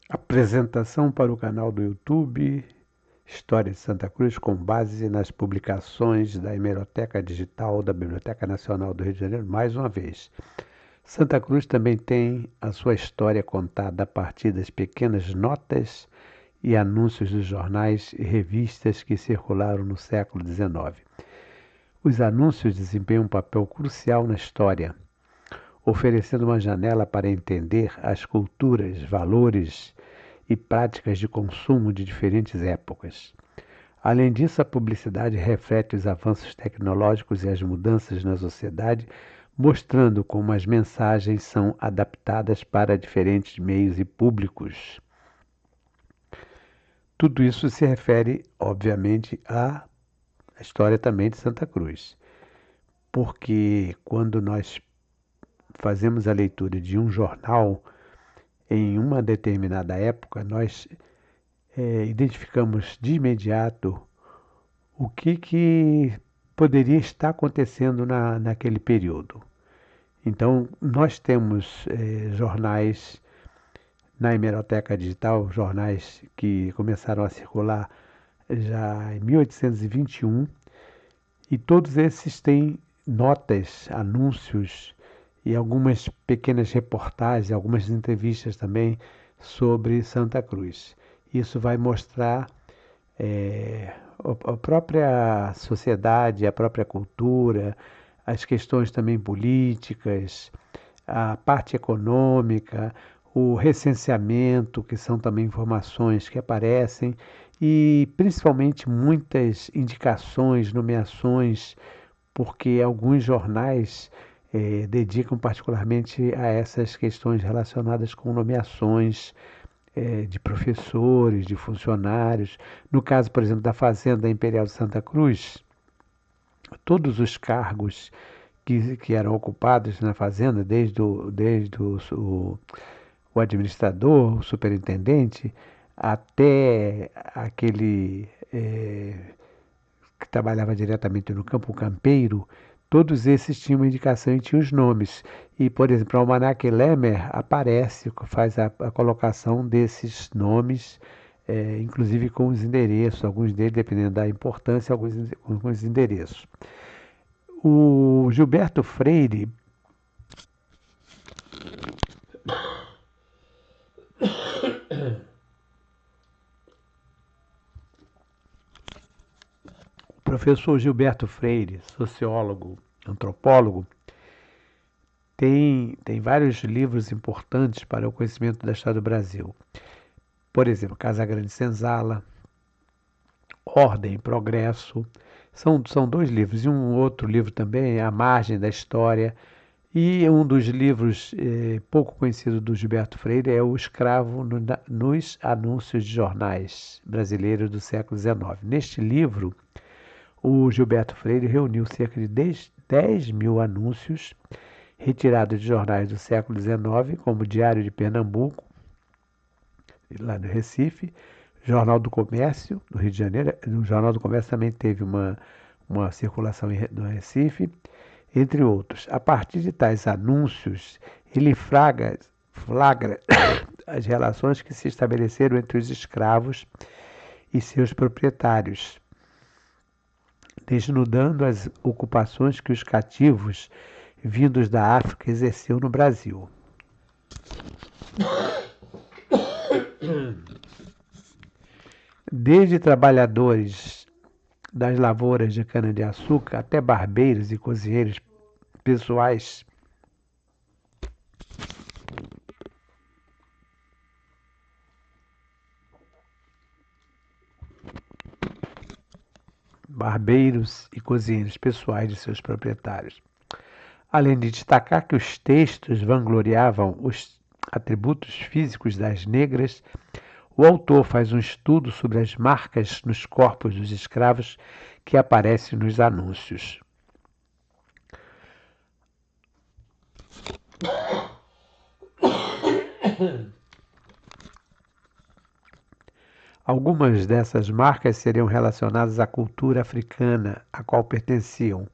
Apresentação para o canal do YouTube História de Santa Cruz com base nas publicações da Hemeroteca Digital da Biblioteca Nacional do Rio de Janeiro, mais uma vez. Santa Cruz também tem a sua história contada a partir das pequenas notas e anúncios dos jornais e revistas que circularam no século XIX. Os anúncios desempenham um papel crucial na história, oferecendo uma janela para entender as culturas, valores e práticas de consumo de diferentes épocas. Além disso, a publicidade reflete os avanços tecnológicos e as mudanças na sociedade, mostrando como as mensagens são adaptadas para diferentes meios e públicos. Tudo isso se refere, obviamente, à história também de Santa Cruz, porque quando nós fazemos a leitura de um jornal em uma determinada época, nós identificamos de imediato o que poderia estar acontecendo naquele período. Então, nós temos jornais na Hemeroteca Digital, jornais que começaram a circular já em 1821, e todos esses têm notas, anúncios e algumas pequenas reportagens, algumas entrevistas também sobre Santa Cruz. Isso vai mostrar a própria sociedade, a própria cultura, as questões também políticas, a parte econômica, o recenseamento, que são também informações que aparecem, e principalmente muitas indicações, nomeações, porque alguns jornais dedicam particularmente a essas questões relacionadas com nomeações de professores, de funcionários. No caso, por exemplo, da Fazenda Imperial de Santa Cruz, todos os cargos que eram ocupados na fazenda, desde o administrador, o superintendente, até aquele que trabalhava diretamente no campo, o campeiro, todos esses tinham uma indicação e tinham os nomes. E, por exemplo, o Almanac Lemmer aparece, faz a colocação desses nomes, inclusive com os endereços, alguns deles, dependendo da importância, alguns endereços. O Gilberto Freire o professor Gilberto Freire, sociólogo, antropólogo, tem vários livros importantes para o conhecimento da história do Brasil. Por exemplo, Casagrande Senzala, Ordem e Progresso. São dois livros. E um outro livro também, A Margem da História. E um dos livros pouco conhecido do Gilberto Freire é O Escravo nos Anúncios de Jornais Brasileiros do século XIX. Neste livro, o Gilberto Freire reuniu cerca de 10 mil anúncios retirados de jornais do século XIX, como o Diário de Pernambuco, lá no Recife, Jornal do Comércio, do Rio de Janeiro. O Jornal do Comércio também teve uma circulação no Recife, entre outros. A partir de tais anúncios, ele flagra as relações que se estabeleceram entre os escravos e seus proprietários, desnudando as ocupações que os cativos vindos da África exerciam no Brasil. Desde trabalhadores das lavouras de cana-de-açúcar até barbeiros e cozinheiros pessoais, de seus proprietários. Além de destacar que os textos vangloriavam os atributos físicos das negras, o autor faz um estudo sobre as marcas nos corpos dos escravos que aparecem nos anúncios. Algumas dessas marcas seriam relacionadas à cultura africana a qual pertenciam,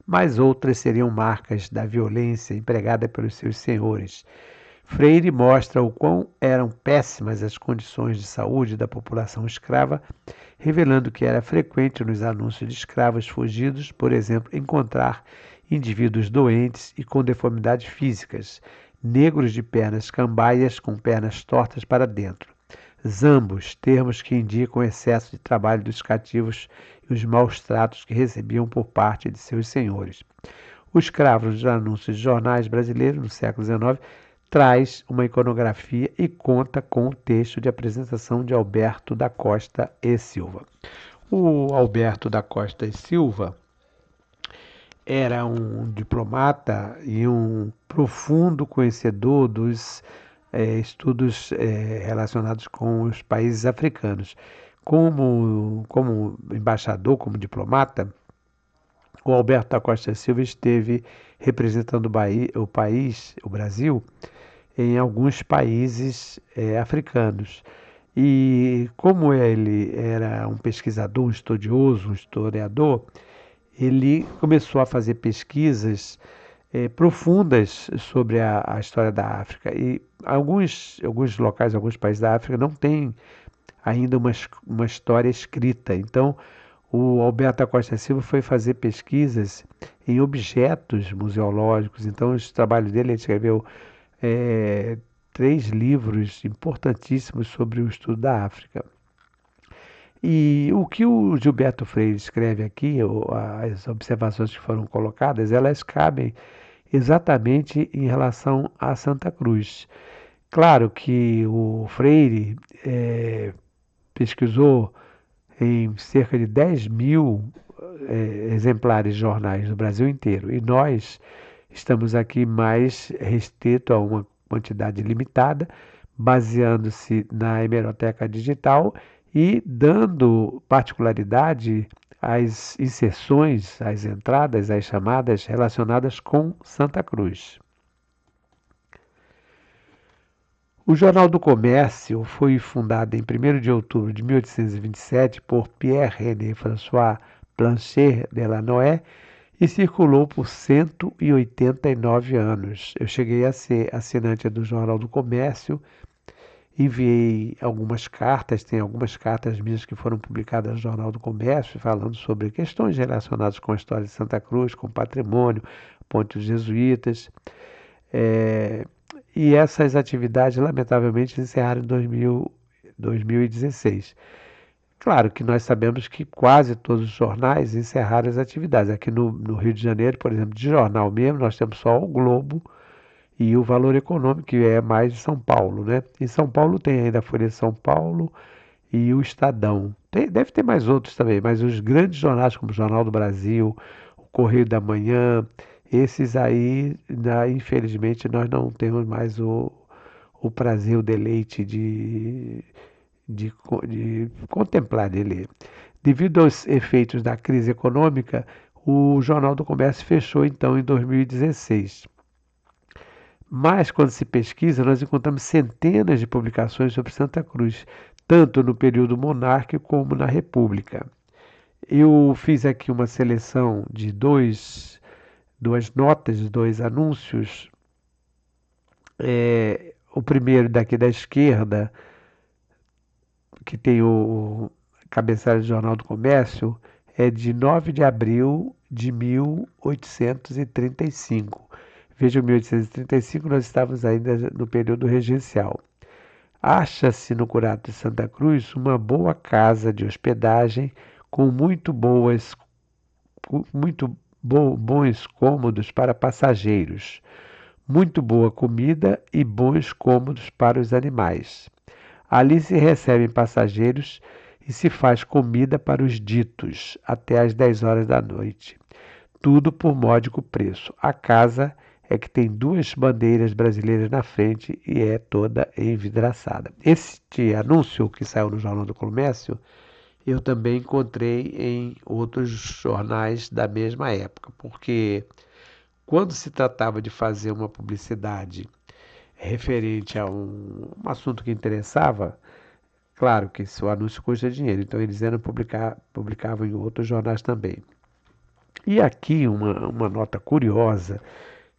mas outras seriam marcas da violência empregada pelos seus senhores, Freire mostra o quão eram péssimas as condições de saúde da população escrava, revelando que era frequente nos anúncios de escravos fugidos, por exemplo, encontrar indivíduos doentes e com deformidades físicas, negros de pernas cambaias com pernas tortas para dentro. Zambos, termos que indicam o excesso de trabalho dos cativos e os maus tratos que recebiam por parte de seus senhores. O escravo nos anúncios de jornais brasileiros no século XIX traz uma iconografia e conta com o texto de apresentação de Alberto da Costa e Silva. O Alberto da Costa e Silva era um diplomata e um profundo conhecedor dos estudos relacionados com os países africanos. Como embaixador, como diplomata, o Alberto da Costa Silva esteve representando o Brasil, em alguns países africanos. E como ele era um pesquisador, um estudioso, um historiador, ele começou a fazer pesquisas profundas sobre a história da África. E alguns locais, alguns países da África não têm ainda uma história escrita. Então, o Alberto da Costa Silva foi fazer pesquisas em objetos museológicos. Então, os trabalhos dele, ele escreveu 3 livros importantíssimos sobre o estudo da África. E o que o Gilberto Freire escreve aqui, as observações que foram colocadas, elas cabem exatamente em relação a Santa Cruz. Claro que o Freire pesquisou em cerca de 10.000 exemplares de jornais do Brasil inteiro, e nós estamos aqui mais restrito a uma quantidade limitada, baseando-se na hemeroteca digital e dando particularidade às inserções, às entradas, às chamadas relacionadas com Santa Cruz. O Jornal do Comércio foi fundado em 1º de outubro de 1827 por Pierre-René François Blanchet Delanoë e circulou por 189 anos. Eu cheguei a ser assinante do Jornal do Comércio, enviei algumas cartas, tem algumas cartas minhas que foram publicadas no Jornal do Comércio, falando sobre questões relacionadas com a história de Santa Cruz, com patrimônio, pontos jesuítas. E essas atividades, lamentavelmente, encerraram em 2016. Claro que nós sabemos que quase todos os jornais encerraram as atividades. Aqui no Rio de Janeiro, por exemplo, de jornal mesmo, nós temos só o Globo e o Valor Econômico, que é mais de São Paulo, né? Em São Paulo tem ainda a Folha de São Paulo e o Estadão. Deve ter mais outros também, mas os grandes jornais, como o Jornal do Brasil, o Correio da Manhã, esses aí, infelizmente, nós não temos mais o prazer, o deleite de contemplar, de ler. Devido aos efeitos da crise econômica, o Jornal do Comércio fechou então em 2016. Mas quando se pesquisa, nós encontramos centenas de publicações sobre Santa Cruz, tanto no período monárquico como na República. Eu fiz aqui uma seleção de duas notas, 2 anúncios. O primeiro daqui da esquerda, que tem o cabeçalho do Jornal do Comércio, é de 9 de abril de 1835. Veja, 1835 nós estávamos ainda no período regencial. Acha-se no Curato de Santa Cruz uma boa casa de hospedagem com bons cômodos para passageiros, muito boa comida e bons cômodos para os animais. Ali se recebem passageiros e se faz comida para os ditos até às 10 horas da noite. Tudo por módico preço. A casa é que tem 2 bandeiras brasileiras na frente e é toda envidraçada. Este anúncio que saiu no Jornal do Comércio, eu também encontrei em outros jornais da mesma época, porque quando se tratava de fazer uma publicidade referente a um assunto que interessava, claro que o anúncio custa dinheiro, então eles publicavam em outros jornais também. E aqui uma nota curiosa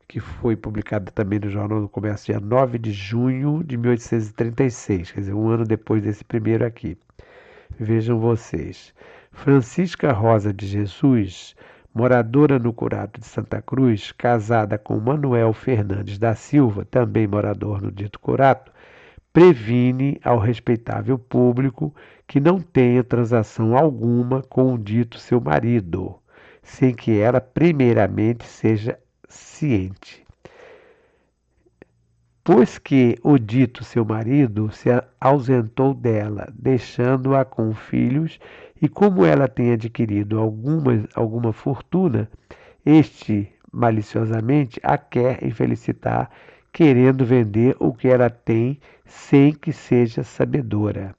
que foi publicada também no Jornal do Comércio, dia 9 de junho de 1836, quer dizer, um ano depois desse primeiro aqui. Vejam vocês. Francisca Rosa de Jesus, moradora no Curato de Santa Cruz, casada com Manuel Fernandes da Silva, também morador no dito Curato, previne ao respeitável público que não tenha transação alguma com o dito seu marido, sem que ela primeiramente seja ciente. Pois que o dito seu marido se ausentou dela, deixando-a com filhos, e como ela tem adquirido alguma fortuna, este maliciosamente a quer infelicitar, querendo vender o que ela tem sem que seja sabedora.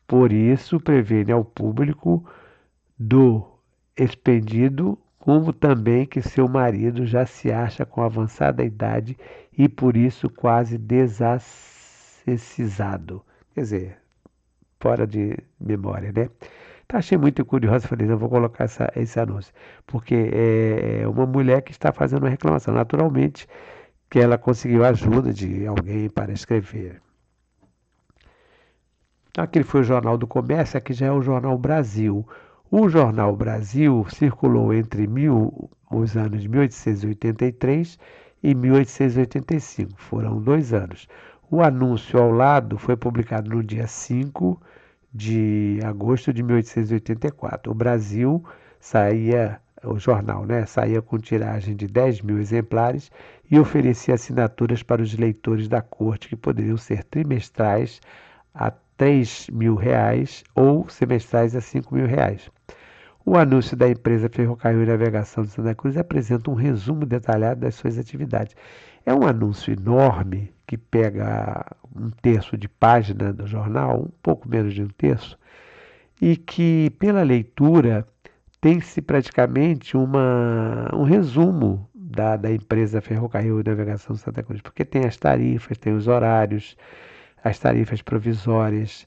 Por isso, prevene ao público do expendido, como também que seu marido já se acha com avançada idade e por isso quase desacessizado. Quer dizer, fora de memória, né? Então, achei muito curioso, falei, não vou colocar esse anúncio, porque é uma mulher que está fazendo uma reclamação. Naturalmente que ela conseguiu a ajuda de alguém para escrever. Aquele foi o Jornal do Comércio, aqui já é o Jornal Brasil. O Jornal Brasil circulou entre os anos de 1883 e 1885, foram 2 anos. O anúncio ao lado foi publicado no dia 5 de agosto de 1884. O Brasil saía, o jornal, né, saía com tiragem de 10 mil exemplares e oferecia assinaturas para os leitores da corte, que poderiam ser trimestrais a R$ 3.000 ou semestrais a R$ 5.000. O anúncio da empresa Ferrocarril e Navegação de Santa Cruz apresenta um resumo detalhado das suas atividades. É um anúncio enorme que pega um terço de página do jornal, um pouco menos de um terço, e que, pela leitura, tem-se praticamente um resumo da empresa Ferrocarril e Navegação de Santa Cruz, porque tem as tarifas, tem os horários, as tarifas provisórias,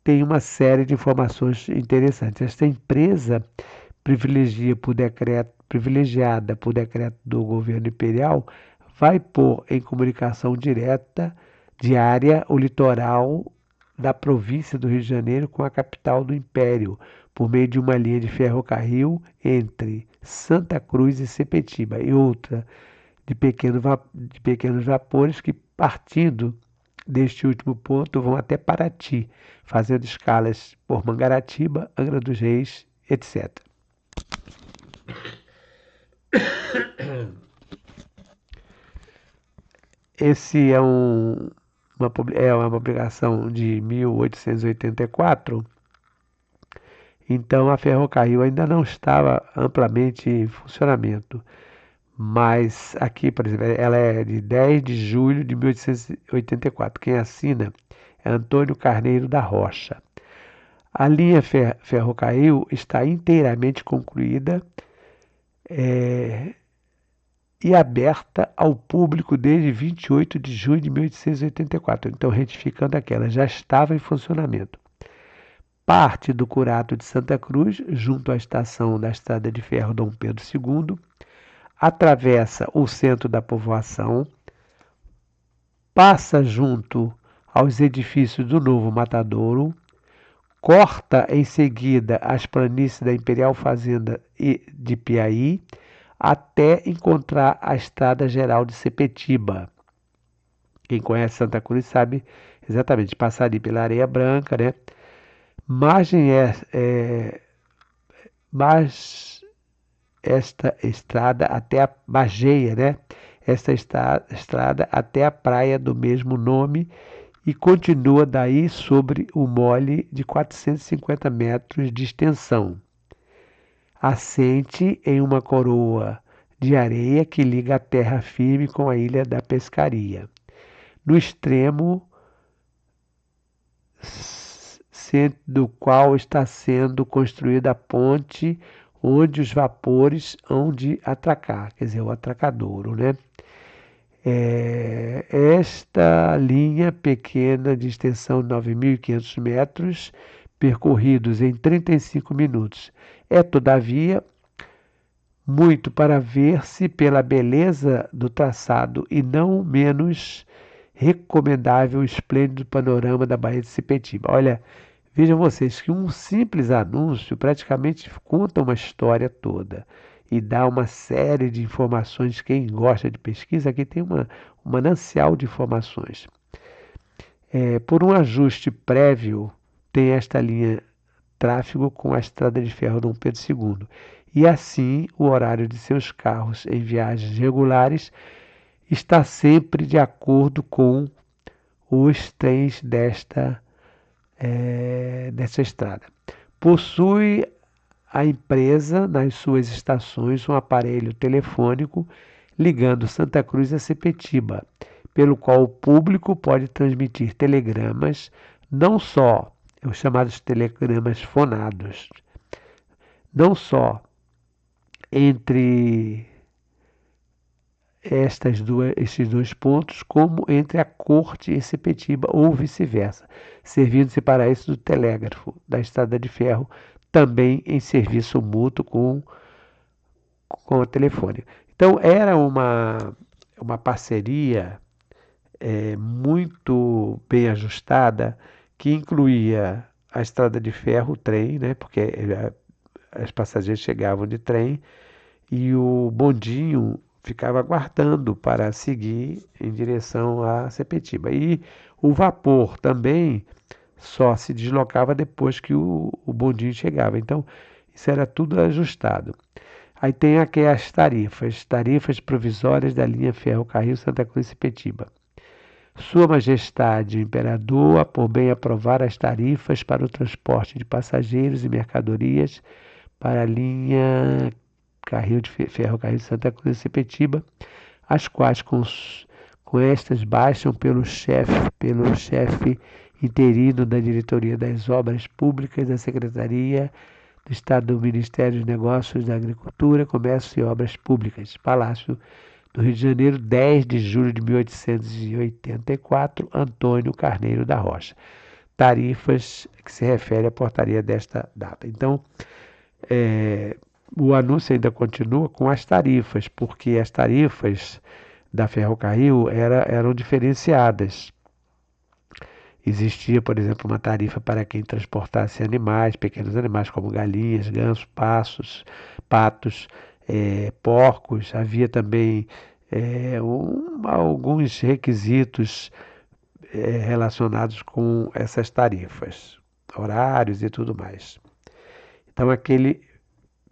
tem uma série de informações interessantes. Esta empresa privilegiada por decreto do governo imperial, vai pôr em comunicação direta, diária, o litoral da província do Rio de Janeiro com a capital do Império, por meio de uma linha de ferrocarril entre Santa Cruz e Sepetiba, e outra de pequenos vapores que, partindo deste último ponto, vão até Paraty, fazendo escalas por Mangaratiba, Angra dos Reis, etc. Esse é uma publicação de 1884, então a Ferrocarril ainda não estava amplamente em funcionamento. Mas aqui, por exemplo, ela é de 10 de julho de 1884. Quem assina é Antônio Carneiro da Rocha. A linha Ferrocarril está inteiramente concluída e aberta ao público desde 28 de junho de 1884. Então, retificando aquela, já estava em funcionamento. Parte do Curato de Santa Cruz, junto à estação da Estrada de Ferro Dom Pedro II, atravessa o centro da povoação, passa junto aos edifícios do Novo Matadouro, corta em seguida as planícies da Imperial Fazenda de Piaí, até encontrar a Estrada Geral de Sepetiba. Quem conhece Santa Cruz sabe exatamente, passar ali pela Areia Branca, né? Mas esta estrada até a Mageia, né? Esta estrada até a praia do mesmo nome e continua daí sobre o mole de 450 metros de extensão. Assente em uma coroa de areia que liga a terra firme com a ilha da Pescaria. No extremo do qual está sendo construída a ponte onde os vapores hão de atracar, quer dizer, o atracadouro, né? Esta linha pequena de extensão de 9.500 metros, percorridos em 35 minutos, é, todavia, muito para ver-se pela beleza do traçado e não menos recomendável o esplêndido panorama da Baía de Sepetiba. Olha, vejam vocês que um simples anúncio praticamente conta uma história toda e dá uma série de informações. Quem gosta de pesquisa, aqui tem um manancial de informações. Por um ajuste prévio, tem esta linha tráfego com a estrada de ferro Dom Pedro II. E assim, o horário de seus carros em viagens regulares está sempre de acordo com os trens dessa estrada. Possui a empresa nas suas estações um aparelho telefônico ligando Santa Cruz a Sepetiba, pelo qual o público pode transmitir telegramas, não só os chamados telegramas fonados, não só entre estes dois pontos, como entre a corte e Sepetiba, ou vice-versa, servindo-se para isso do telégrafo da estrada de ferro, também em serviço mútuo com a telefônica. Então, era uma parceria muito bem ajustada, que incluía a estrada de ferro, o trem, né, porque as passageiros chegavam de trem, e o bondinho ficava aguardando para seguir em direção a Sepetiba. E o vapor também só se deslocava depois que o bondinho chegava. Então, isso era tudo ajustado. Aí tem aqui as tarifas provisórias da linha Ferro-Carril Santa Cruz e Sepetiba. Sua Majestade o Imperador, por bem aprovar as tarifas para o transporte de passageiros e mercadorias para a linha Ferro-Carril Santa Cruz e Sepetiba, as quais com estas baixam pelo chefe interino da Diretoria das Obras Públicas da Secretaria do Estado do Ministério dos Negócios da Agricultura, Comércio e Obras Públicas, Palácio do Rio de Janeiro, 10 de julho de 1884, Antônio Carneiro da Rocha. Tarifas que se refere à portaria desta data. Então, o anúncio ainda continua com as tarifas, porque as tarifas da Ferrocarril eram diferenciadas. Existia, por exemplo, uma tarifa para quem transportasse animais, pequenos animais como galinhas, gansos, patos, porcos. Havia também alguns requisitos relacionados com essas tarifas, horários e tudo mais. Então, aquele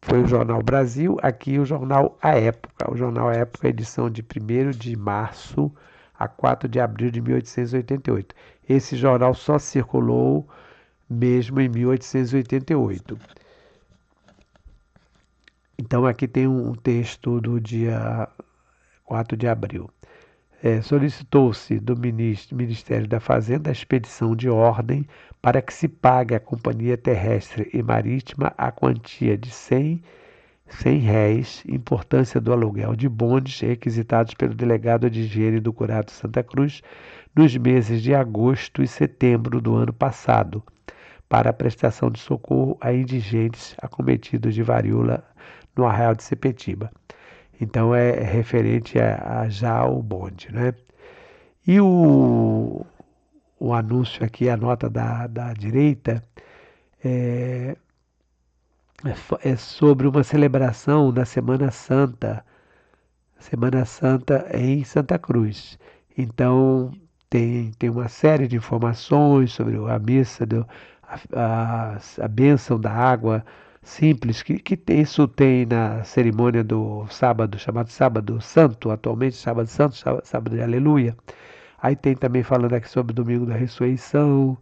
foi o Jornal Brasil, aqui o Jornal A Época. O Jornal A Época, edição de 1º de março a 4 de abril de 1888. Esse jornal só circulou mesmo em 1888. Então, aqui tem um texto do dia 4 de abril. Solicitou-se do Ministério da Fazenda a expedição de ordem para que se pague à Companhia Terrestre e Marítima a quantia de 100 réis, importância do aluguel de bondes requisitados pelo delegado de higiene do Curado Santa Cruz nos meses de agosto e setembro do ano passado, para a prestação de socorro a indigentes acometidos de varíola no arraial de Sepetiba. Então é referente a já o bonde, né? E o anúncio aqui, a nota da direita, é sobre uma celebração da Semana Santa em Santa Cruz. Então tem uma série de informações sobre a missa, a bênção da água simples, que isso tem na cerimônia do sábado, chamado Sábado Santo, atualmente Sábado Santo, Sábado de Aleluia. Aí tem também falando aqui sobre o Domingo da Ressurreição,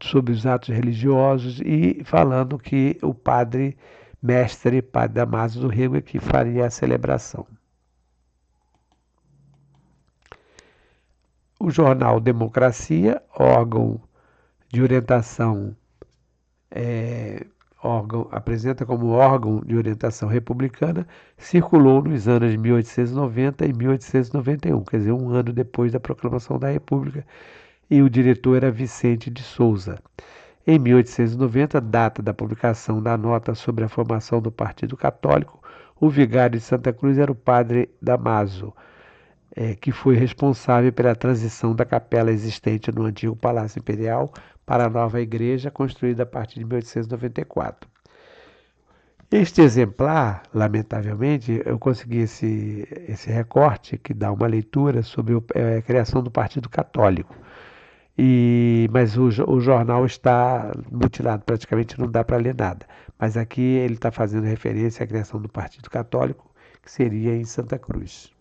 sobre os atos religiosos, e falando que o padre Damaso do Rego é que faria a celebração. O jornal Democracia, órgão de orientação, apresenta como órgão de orientação republicana, circulou nos anos de 1890 e 1891, quer dizer, um ano depois da proclamação da República, e o diretor era Vicente de Souza. Em 1890, data da publicação da nota sobre a formação do Partido Católico, O vigário de Santa Cruz era o padre Damaso, que foi responsável pela transição da capela existente no antigo Palácio Imperial para a nova igreja, construída a partir de 1894. Este exemplar, lamentavelmente, eu consegui esse recorte que dá uma leitura sobre a criação do Partido Católico. Mas o jornal está mutilado, praticamente não dá para ler nada. Mas aqui ele está fazendo referência à criação do Partido Católico, que seria em Santa Cruz.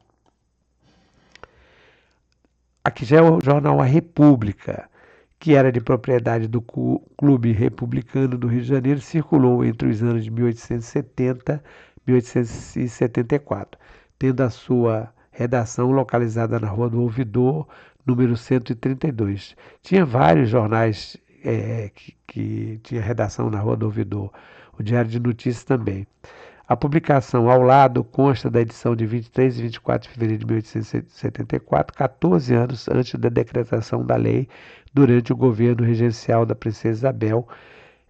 Aqui já é o jornal A República, que era de propriedade do Clube Republicano do Rio de Janeiro, circulou entre os anos de 1870 e 1874, tendo a sua redação localizada na Rua do Ouvidor, número 132. Tinha vários jornais que tinha redação na Rua do Ouvidor, o Diário de Notícias também. A publicação ao lado consta da edição de 23 e 24 de fevereiro de 1874, 14 anos antes da decretação da lei durante o governo regencial da Princesa Isabel,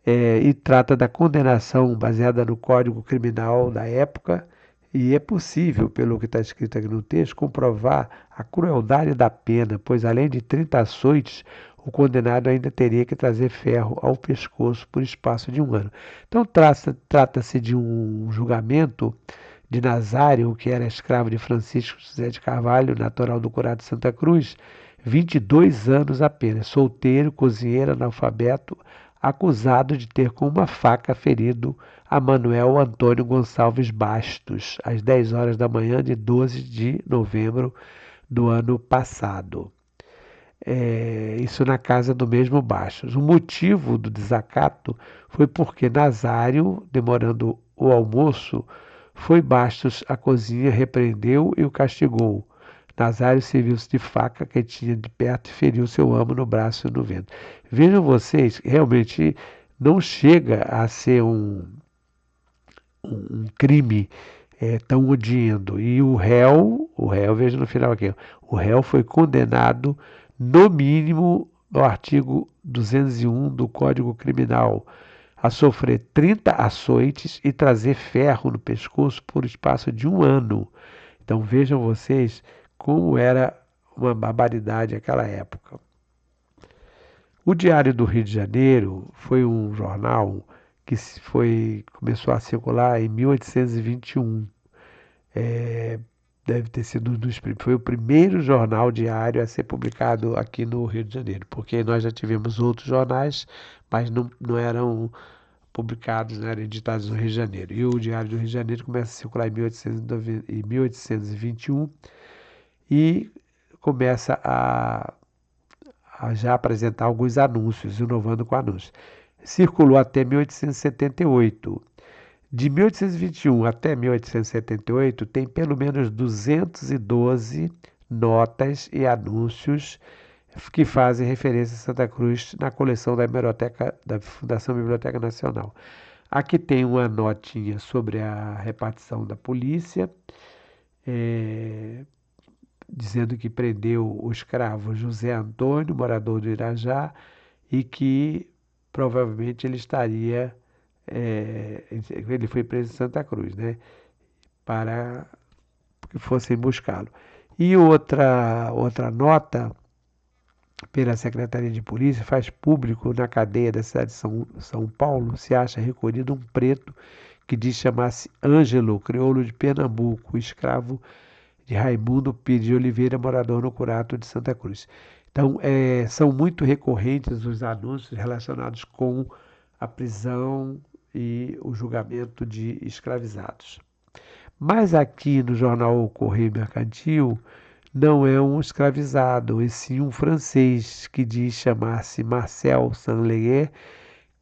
e trata da condenação baseada no Código Criminal da época, e é possível, pelo que está escrito aqui no texto, comprovar a crueldade da pena, pois além de 30 açoites, o condenado ainda teria que trazer ferro ao pescoço por espaço de um ano. Então trata-se de um julgamento de Nazário, que era escravo de Francisco José de Carvalho, natural do Curado de Santa Cruz, 22 anos apenas, solteiro, cozinheiro, analfabeto, acusado de ter com uma faca ferido a Manuel Antônio Gonçalves Bastos, às 10 horas da manhã de 12 de novembro do ano passado. Isso na casa do mesmo Bastos. O motivo do desacato foi porque Nazário, demorando o almoço, foi Bastos à cozinha, repreendeu e o castigou. Nazário serviu-se de faca que tinha de perto e feriu seu amo no braço e no ventre. Vejam vocês, realmente não chega a ser um crime tão odiento. E o réu, veja no final aqui, o réu foi condenado no mínimo no artigo 201 do Código Criminal a sofrer 30 açoites e trazer ferro no pescoço por espaço de um ano. Então vejam vocês como era uma barbaridade naquela época. O Diário do Rio de Janeiro foi um jornal que começou a circular em 1821. Deve ter sido foi o primeiro jornal diário a ser publicado aqui no Rio de Janeiro, porque nós já tivemos outros jornais, mas não eram publicados, não eram editados no Rio de Janeiro. E o Diário do Rio de Janeiro começa a circular em 1821 e começa a já apresentar alguns anúncios, inovando com anúncios. Circulou até 1878. De 1821 até 1878, tem pelo menos 212 notas e anúncios que fazem referência a Santa Cruz na coleção da Fundação Biblioteca Nacional. Aqui tem uma notinha sobre a repartição da polícia, dizendo que prendeu o escravo José Antônio, morador do Irajá, e que provavelmente ele foi preso em Santa Cruz, né? Para que fossem buscá-lo. E outra nota pela Secretaria de Polícia faz público na cadeia da cidade de São Paulo, se acha recolhido um preto que diz chamar-se Ângelo, crioulo de Pernambuco, escravo de Raimundo Pires de Oliveira, morador no Curato de Santa Cruz. Então, são muito recorrentes os anúncios relacionados com a prisão e o julgamento de escravizados. Mas aqui no jornal O Correio Mercantil não é um escravizado, e sim um francês que diz chamar-se Marcel Sanleyer,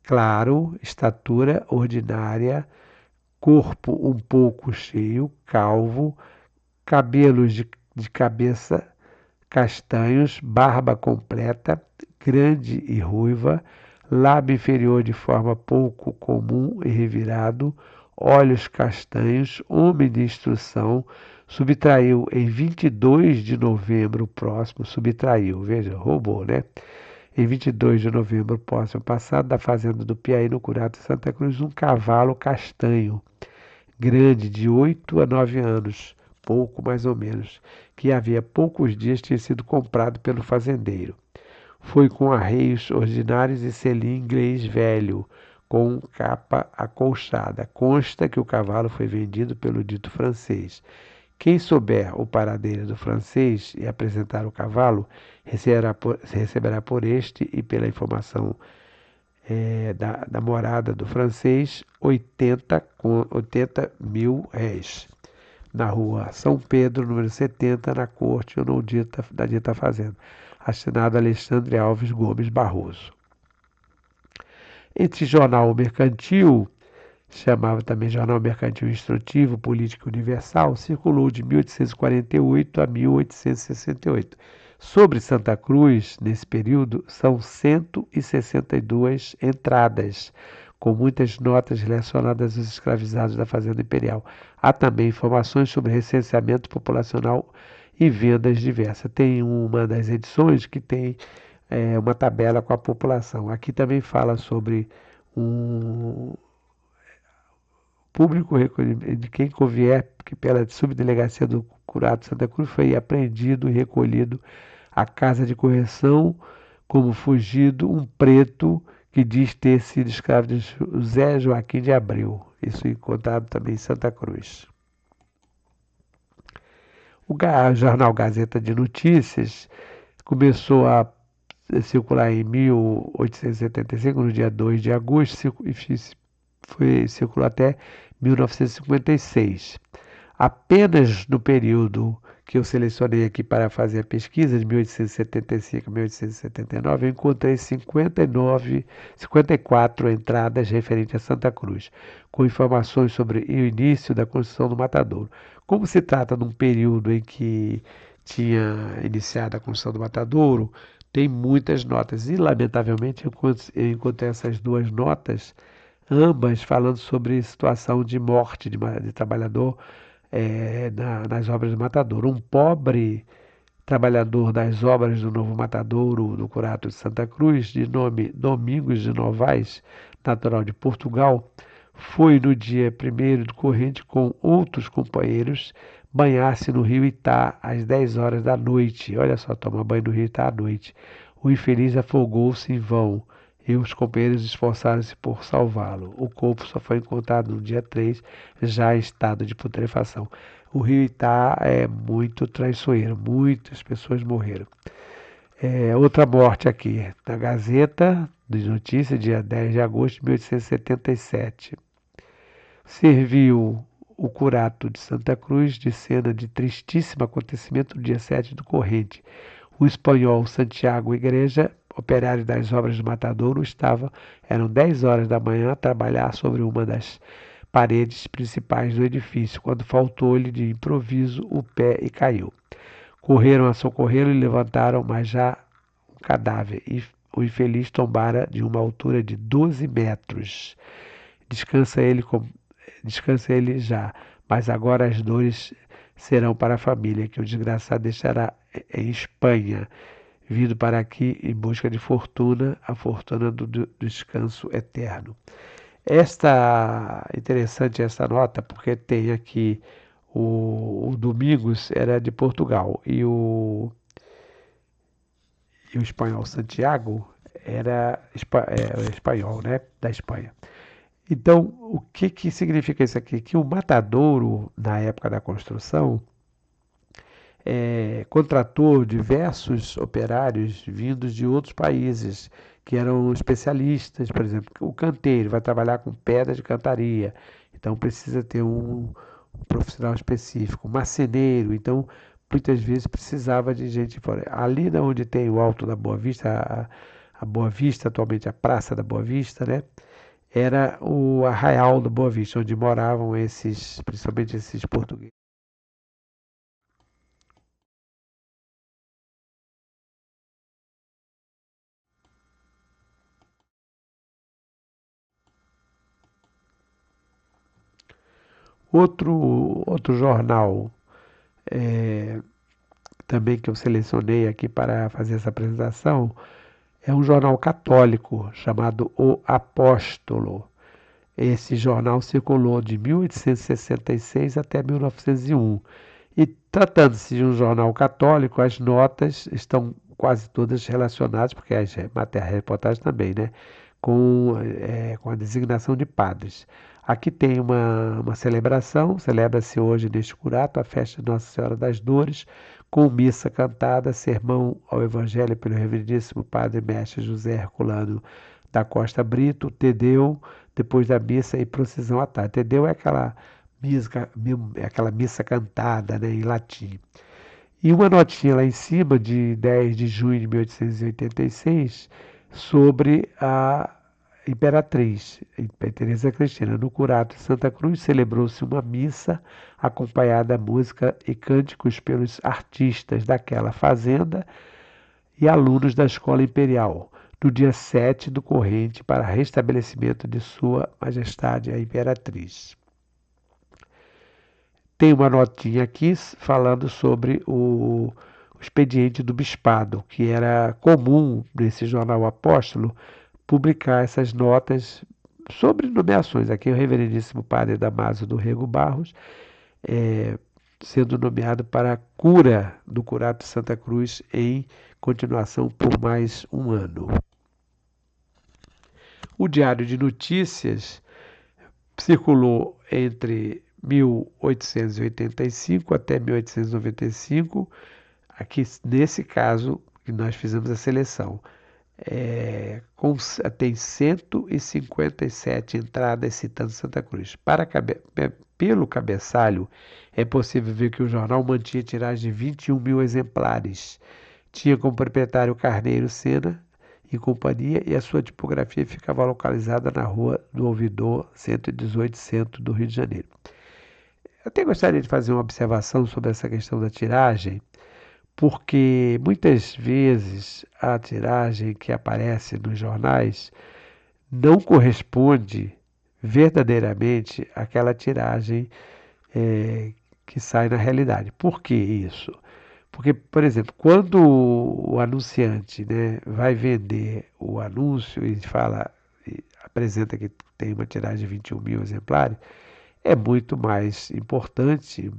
claro, estatura ordinária, corpo um pouco cheio, calvo, cabelos de cabeça castanhos, barba completa, grande e ruiva, lábio inferior de forma pouco comum e revirado, olhos castanhos, homem de instrução, subtraiu em 22 de novembro próximo, veja, roubou, né? Em 22 de novembro próximo passado, da fazenda do Piaí, no Curato de Santa Cruz, um cavalo castanho, grande de 8 a 9 anos, pouco mais ou menos, que havia poucos dias tinha sido comprado pelo fazendeiro. Foi com arreios ordinários e selim inglês velho, com capa acolchada. Consta que o cavalo foi vendido pelo dito francês. Quem souber o paradeiro do francês e apresentar o cavalo, receberá por este e pela informação da morada do francês 80 mil réis. Na rua São Pedro, número 70, na corte ou no da dita fazenda. Assinado Alexandre Alves Gomes Barroso. Esse jornal mercantil, chamava também Jornal Mercantil Instrutivo Político Universal, circulou de 1848 a 1868. Sobre Santa Cruz, nesse período, são 162 entradas, com muitas notas relacionadas aos escravizados da Fazenda Imperial. Há também informações sobre recenseamento populacional e vendas diversas. Tem uma das edições que tem uma tabela com a população. Aqui também fala sobre um público de quem convier que pela subdelegacia do Curado de Santa Cruz foi apreendido e recolhido à casa de correção como fugido um preto que diz ter sido escravo de José Joaquim de Abreu. Isso encontrado também em Santa Cruz. O jornal Gazeta de Notícias começou a circular em 1875, no dia 2 de agosto, e circulou até 1956. Apenas no período que eu selecionei aqui para fazer a pesquisa, de 1875 a 1879, eu encontrei 54 entradas referentes a Santa Cruz, com informações sobre o início da construção do matadouro. Como se trata de um período em que tinha iniciado a construção do matadouro, tem muitas notas. E, lamentavelmente, eu encontrei essas duas notas, ambas falando sobre situação de morte de trabalhador nas obras do matadouro. Um pobre trabalhador das obras do novo matadouro do Curato de Santa Cruz, de nome Domingos de Novaes, natural de Portugal, foi no dia 1º do corrente com outros companheiros banhar-se no rio Itá às 10 horas da noite. Olha só, toma banho no rio Itá à noite. O infeliz afogou-se em vão e os companheiros esforçaram-se por salvá-lo. O corpo só foi encontrado no dia 3, já em estado de putrefação. O rio Itá é muito traiçoeiro, muitas pessoas morreram. Outra morte aqui, na Gazeta de Notícias, dia 10 de agosto de 1877. Serviu o Curato de Santa Cruz de cena de tristíssimo acontecimento no dia 7 do corrente. O espanhol Santiago Igreja, operário das obras do Matadouro, eram 10 horas da manhã, a trabalhar sobre uma das paredes principais do edifício, quando faltou-lhe de improviso o pé e caiu. Correram a socorrê-lo e levantaram, mas já um cadáver, e o infeliz tombara de uma altura de 12 metros. Descansa ele já, mas agora as dores serão para a família, que o desgraçado deixará em Espanha, vindo para aqui em busca de fortuna, a fortuna do descanso eterno. Interessante essa nota, porque tem aqui o Domingos era de Portugal e o espanhol Santiago era espanhol, né, da Espanha. Então, o que significa isso aqui? Que o matadouro, na época da construção, contratou diversos operários vindos de outros países, que eram especialistas. Por exemplo, o canteiro vai trabalhar com pedra de cantaria, então precisa ter um profissional específico. O marceneiro, então muitas vezes precisava de gente fora. Ali onde tem o Alto da Boa Vista, a Boa Vista, atualmente a Praça da Boa Vista, né? Era o Arraial da Boa Vista, onde moravam principalmente esses portugueses. Outro jornal também que eu selecionei aqui para fazer essa apresentação é um jornal católico chamado O Apóstolo. Esse jornal circulou de 1866 até 1901. E tratando-se de um jornal católico, as notas estão quase todas relacionadas, porque as matérias reportagens também, né? Com a designação de padres. Aqui tem uma celebração, celebra-se hoje neste curato a festa de Nossa Senhora das Dores, com missa cantada, sermão ao Evangelho pelo Reverendíssimo Padre Mestre José Herculano da Costa Brito, Tedeu, depois da missa e procissão à tarde. Tedeu é aquela missa cantada, né, em latim. E uma notinha lá em cima, de 10 de junho de 1886, sobre a Imperatriz, Teresa Cristina. No Curato de Santa Cruz celebrou-se uma missa acompanhada de música e cânticos pelos artistas daquela fazenda e alunos da Escola Imperial, no dia 7 do corrente, para restabelecimento de Sua Majestade a Imperatriz. Tem uma notinha aqui falando sobre o expediente do bispado, que era comum nesse jornal Apóstolo publicar essas notas sobre nomeações. Aqui o reverendíssimo padre Damaso do Rego Barros, é, sendo nomeado para a cura do Curato de Santa Cruz em continuação por mais um ano. O Diário de Notícias circulou entre 1885 até 1895. Aqui, nesse caso, que nós fizemos a seleção, tem 157 entradas citando Santa Cruz. Pelo cabeçalho, é possível ver que o jornal mantinha tiragem de 21 mil exemplares. Tinha como proprietário Carneiro Sena e companhia, e a sua tipografia ficava localizada na Rua do Ouvidor, 118, centro do Rio de Janeiro. Eu até gostaria de fazer uma observação sobre essa questão da tiragem, porque muitas vezes a tiragem que aparece nos jornais não corresponde verdadeiramente àquela tiragem que sai na realidade. Por que isso? Porque, por exemplo, quando o anunciante, né, vai vender o anúncio e fala, e apresenta que tem uma tiragem de 21 mil exemplares, é muito mais importante,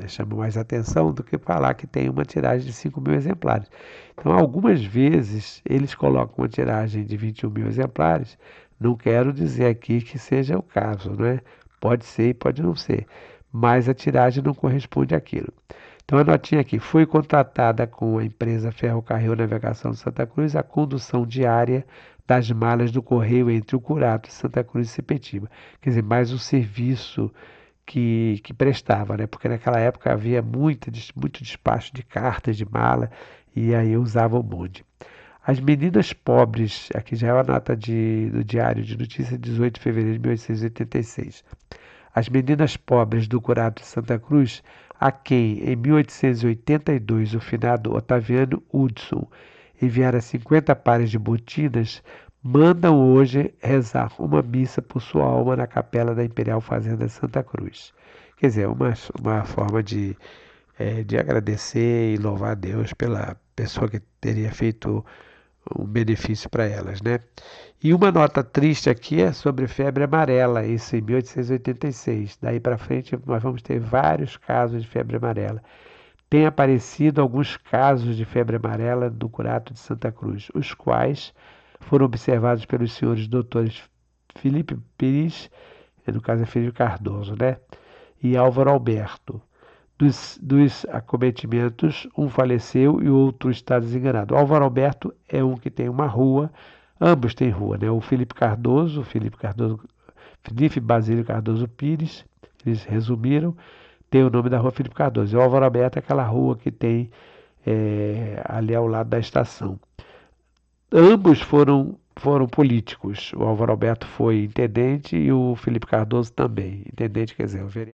chama mais atenção do que falar que tem uma tiragem de 5 mil exemplares. Então, algumas vezes, eles colocam uma tiragem de 21 mil exemplares. Não quero dizer aqui que seja o caso, né? Pode ser e pode não ser, mas a tiragem não corresponde àquilo. Então, a notinha aqui: foi contratada com a empresa Ferrocarril Navegação de Santa Cruz a condução diária das malas do correio entre o Curato, Santa Cruz e Sepetiba. Quer dizer, mais um serviço que prestava, né? Porque naquela época havia muito despacho de cartas, de mala, e aí eu usava o bonde. As meninas pobres, aqui já é a nota do Diário de Notícias, 18 de fevereiro de 1886. As meninas pobres do Curato de Santa Cruz, a quem, em 1882, o finado Otaviano Hudson enviara 50 pares de botinas, mandam hoje rezar uma missa por sua alma na capela da Imperial Fazenda de Santa Cruz. Quer dizer, uma forma de agradecer e louvar a Deus pela pessoa que teria feito um benefício para elas, né? E uma nota triste aqui é sobre febre amarela, isso em 1886. Daí para frente nós vamos ter vários casos de febre amarela. Tem aparecido alguns casos de febre amarela do Curato de Santa Cruz, os quais foram observados pelos senhores doutores Felipe Pires, no caso é Felipe Cardoso, né? E Álvaro Alberto. Dos acometimentos, um faleceu e o outro está desenganado. O Álvaro Alberto é um que tem uma rua, ambos têm rua, né? O Felipe Basílio Cardoso Pires, eles resumiram, tem o nome da rua Felipe Cardoso. E o Álvaro Alberto é aquela rua que tem ali ao lado da estação. Ambos foram políticos. O Álvaro Alberto foi intendente e o Felipe Cardoso também. Intendente, quer dizer, o vereador.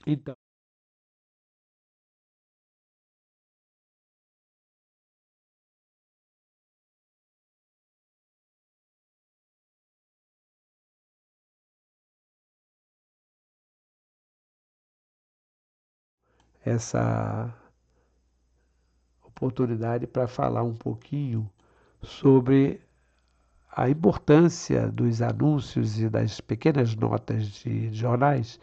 Então, essa oportunidade para falar um pouquinho sobre a importância dos anúncios e das pequenas notas de jornais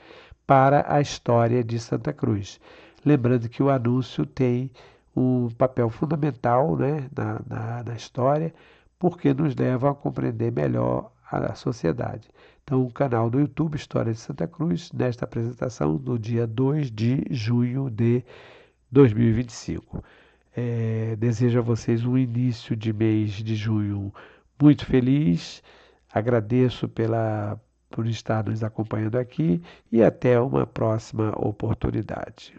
para a história de Santa Cruz. Lembrando que o anúncio tem um papel fundamental, né, na história, porque nos leva a compreender melhor a sociedade. Então, o canal do YouTube História de Santa Cruz, nesta apresentação, no dia 2 de junho de 2025. Desejo a vocês um início de mês de junho muito feliz. Agradeço por estar nos acompanhando aqui e até uma próxima oportunidade.